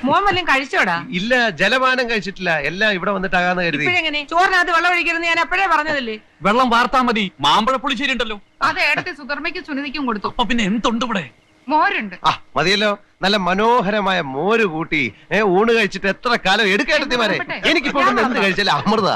മോൻ വല്ലതും കഴിച്ചോടാ? ഇല്ല, ജലപാനം കഴിച്ചിട്ടില്ല. എല്ലാം ഇവിടെ വന്നിട്ടാകാന്ന് കരുതി. ഇപ്പഴെങ്ങനെ ചോറിനകത്ത് വെള്ളം ഒഴിക്കരുത് ഞാൻ എപ്പോഴേ പറഞ്ഞതല്ലേ? വെള്ളം വാർത്താ മതി. മാമ്പഴ പുളിശ്ശേരി ഉണ്ടല്ലോ, അത് ഏടത്തെ സുധർമ്മയ്ക്കും സുനിതിക്കും കൊടുത്തു. അപ്പൊ പിന്നെ എന്തുണ്ട് ഇവിടെ? മോരുണ്ട്. മതിയല്ലോ. നല്ല മനോഹരമായ മോര് കൂട്ടി ഊണ് കഴിച്ചിട്ട് എത്ര കാലം എടുക്കേണ്ടതിമാരെ. എനിക്കിപ്പോ എന്ത് കഴിച്ചാലും അമൃത.